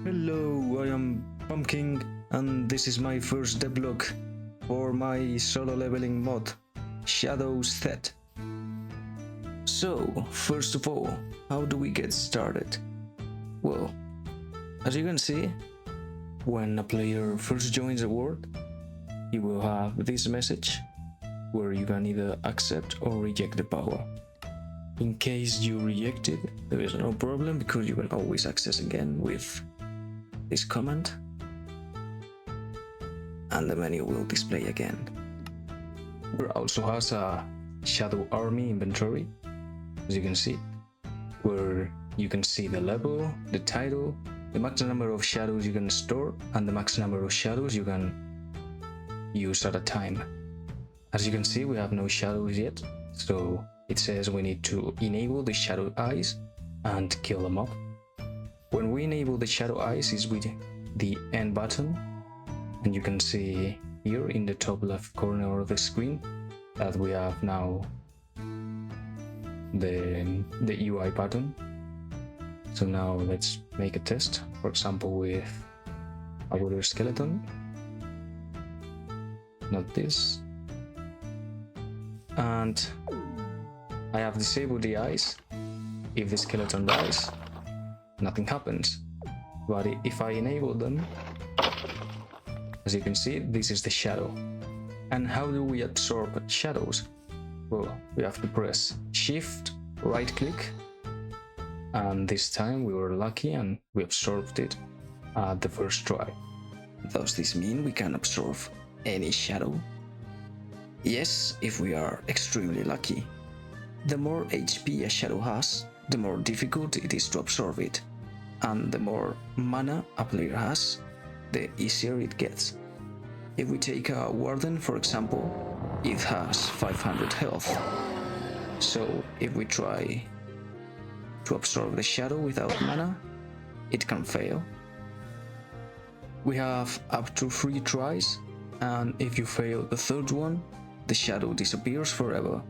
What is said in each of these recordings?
Hello, I am Pumpkin, and this is my first devlog for my solo leveling mod, ShadowsZ. So, first of all, how do we get started? Well, as you can see, when a player first joins a world, he will have this message where you can either accept or reject the power. In case you reject it, there is no problem because you can always access again with this command, and the menu will display again. There also has a shadow army inventory, as you can see, where you can see the level, the title, the max number of shadows you can store, and the max number of shadows you can use at a time. As you can see, we have no shadows yet, so it says we need to enable the shadow eyes and kill them off. When we enable the shadow eyes is with the N button, and you can see here in the top left corner of the screen that we have now the UI button. So now let's make a test, for example with a water skeleton, not this, and I have disabled the eyes. If the skeleton dies, nothing happens, but if I enable them, as you can see, this is the shadow. And how do we absorb shadows? Well, we have to press Shift, right click, and this time we were lucky and we absorbed it at the first try. Does this mean we can absorb any shadow? Yes, if we are extremely lucky. The more HP a shadow has, the more difficult it is to absorb it, and the more mana a player has, the easier it gets. If we take a warden, for example, it has 500 health, so if we try to absorb the shadow without mana, it can fail. We have up to 3 tries, and if you fail the third one, the shadow disappears forever.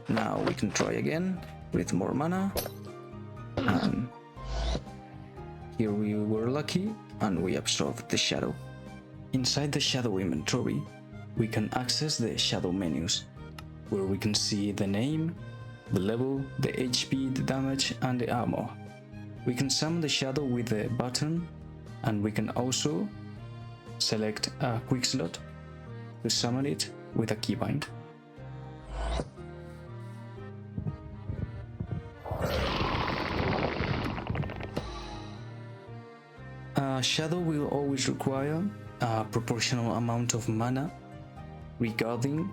Now we can try again with more mana, and here we were lucky and we absorbed the shadow. Inside the shadow inventory, we can access the shadow menus, where we can see the name, the level, the HP, the damage, and the armor. We can summon the shadow with the button, and we can also select a quick slot to summon it with a keybind. A shadow will always require a proportional amount of mana regarding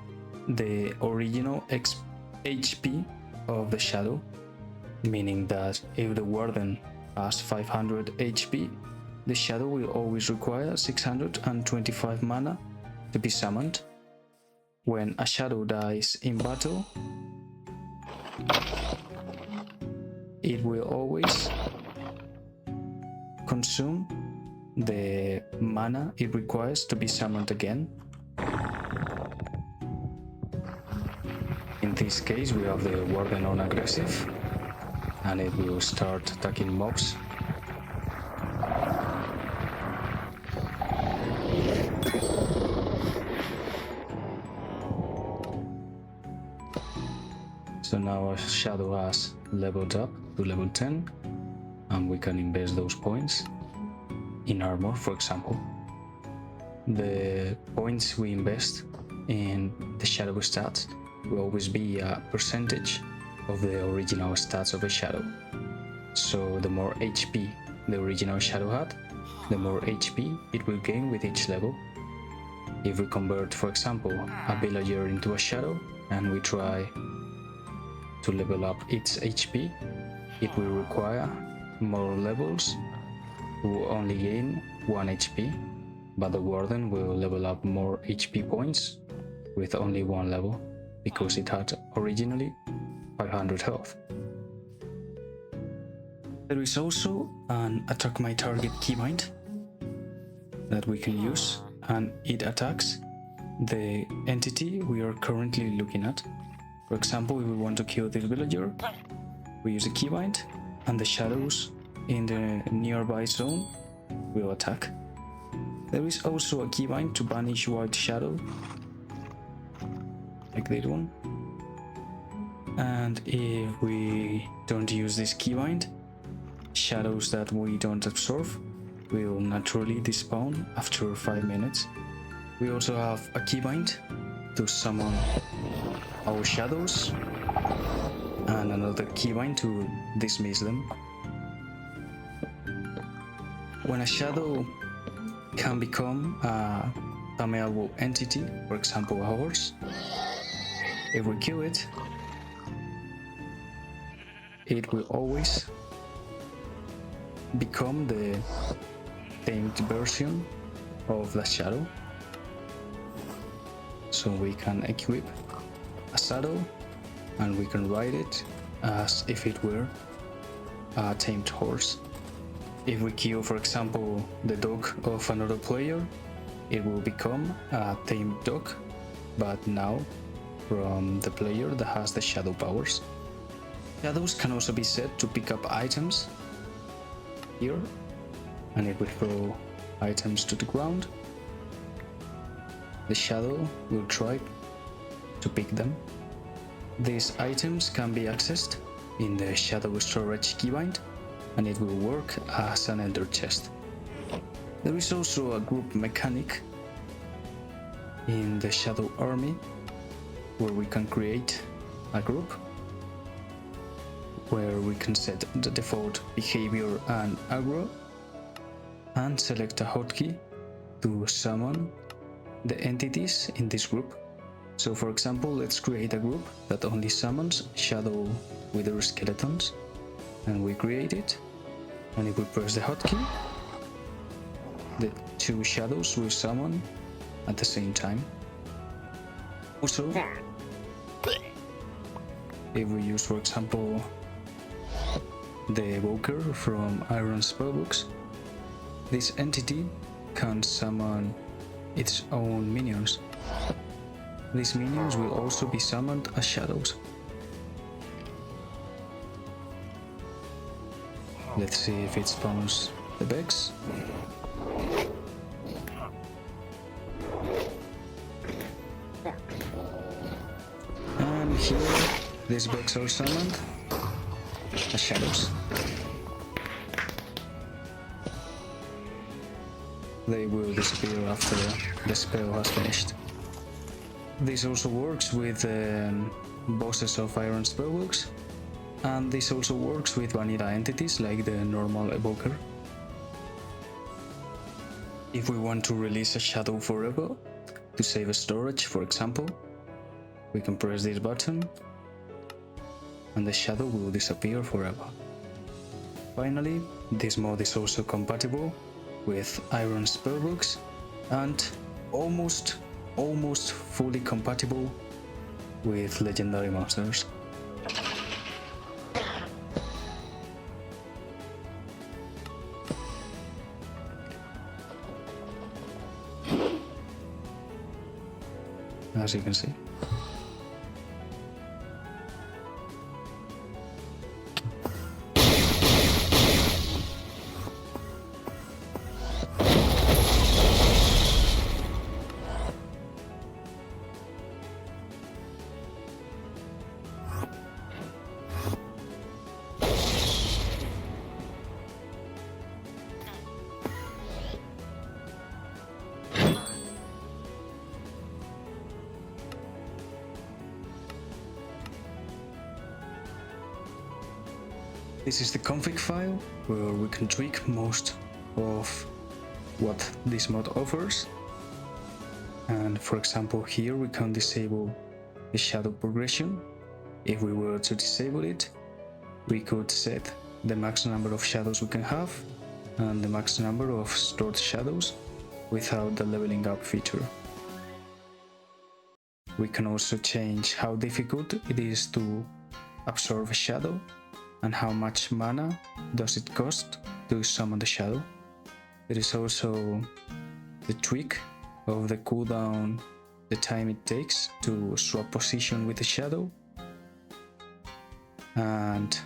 the original HP of the shadow, meaning that if the warden has 500 HP, the shadow will always require 625 mana to be summoned. When a shadow dies in battle, it will always consume the mana it requires to be summoned again. In this case, we have the warden on aggressive, and it will start attacking mobs. So now our shadow has leveled up to level 10, and we can invest those points in armor, for example. The points we invest in the shadow stats will always be a percentage of the original stats of a shadow. So the more HP the original shadow had, the more HP it will gain with each level. If we convert, for example, a villager into a shadow and we try to level up its HP, it will require more levels to only gain 1 HP, but the warden will level up more HP points with only 1 level, because it had originally 500 health. There is also an attack my target keybind that we can use, and it attacks the entity we are currently looking at. For example, if we want to kill this villager, we use a keybind and the shadows in the nearby zone will attack. There is also a keybind to banish white shadow, like that one. And if we don't use this keybind, shadows that we don't absorb will naturally despawn after 5 minutes. We also have a keybind to summon our shadows, and another keybind to dismiss them. When a shadow can become a tameable entity, for example a horse, if we kill it, it will always become the tamed version of the shadow. So we can equip a saddle and we can ride it as if it were a tamed horse. If we kill, for example, the dog of another player, it will become a tamed dog, but now from the player that has the shadow powers. Shadows can also be set to pick up items here, and it will throw items to the ground. The shadow will try to pick them. These items can be accessed in the shadow storage keybind, and it will work as an ender chest. There is also a group mechanic in the shadow army where we can create a group where we can set the default behavior and aggro and select a hotkey to summon the entities in this group. So for example, let's create a group that only summons shadow wither skeletons, and we create it, and if we press the hotkey, the two shadows will summon at the same time. Also, if we use, for example, the evoker from Iron Spellbooks, this entity can summon its own minions. These minions will also be summoned as shadows. Let's see if it spawns the Bex. And here, these Bex are summoned as shadows. They will disappear after the spell has finished. This also works with bosses of Iron Spellbooks, and this also works with vanilla entities like the normal evoker. If we want to release a shadow forever, to save a storage for example, we can press this button and the shadow will disappear forever. Finally, this mod is also compatible with Iron Spellbooks and almost fully compatible with legendary monsters. As you can see. This is the config file where we can tweak most of what this mod offers. And for example, here we can disable the shadow progression. If we were to disable it, we could set the max number of shadows we can have and the max number of stored shadows without the leveling up feature. We can also change how difficult it is to absorb a shadow and how much mana does it cost to summon the shadow. There is also the tweak of the cooldown, the time it takes to swap position with the shadow. And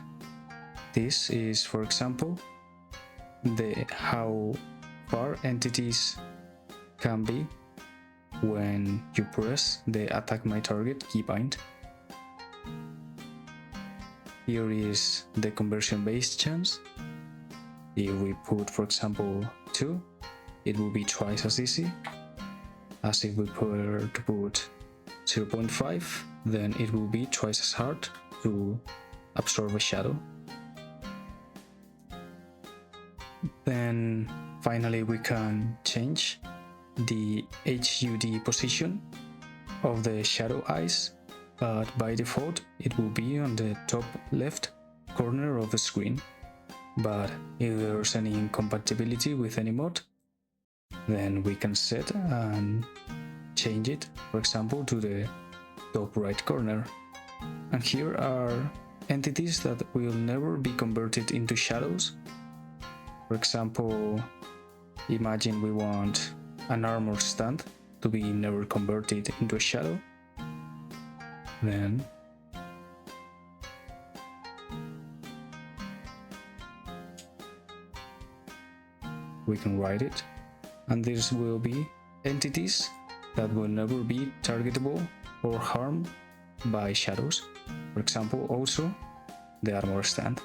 this is, for example, how far entities can be when you press the attack my target keybind. Here is the conversion based chance. If we put, for example, 2, it will be twice as easy as if we put 0.5, then it will be twice as hard to absorb a shadow. Then finally we can change the HUD position of the shadow eyes, but by default it will be on the top left corner of the screen. But if there's any incompatibility with any mod, then we can set and change it, for example, to the top right corner. And here are entities that will never be converted into shadows. For example, imagine we want an armor stand to be never converted into a shadow. Then we can write it, and this will be entities that will never be targetable or harmed by shadows. For example, also the armor stand.